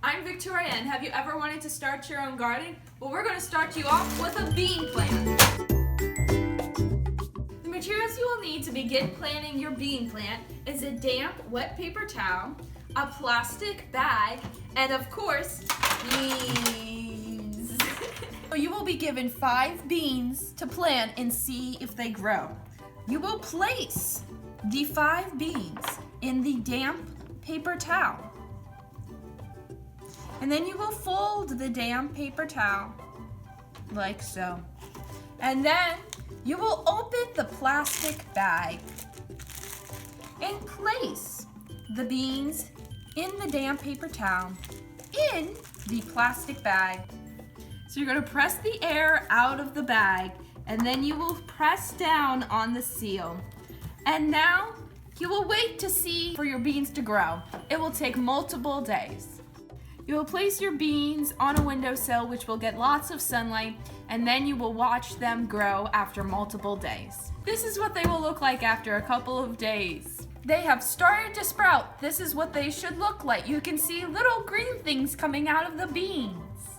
I'm Victoria, and have you ever wanted to start your own garden? Well, we're going to start you off with a bean plant. The materials you will need to begin planting your bean plant is a damp, wet paper towel, a plastic bag, and of course, beans. So you will be given 5 beans to plant and see if they grow. You will place the 5 beans in the damp paper towel. And then you will fold the damp paper towel like so. And then you will open the plastic bag and place the beans in the damp paper towel in the plastic bag. So you're going to press the air out of the bag, and then you will press down on the seal. And now you will wait to see for your beans to grow. It will take multiple days. You will place your beans on a windowsill, which will get lots of sunlight, and then you will watch them grow after multiple days. This is what they will look like after a couple of days. They have started to sprout. This is what they should look like. You can see little green things coming out of the beans.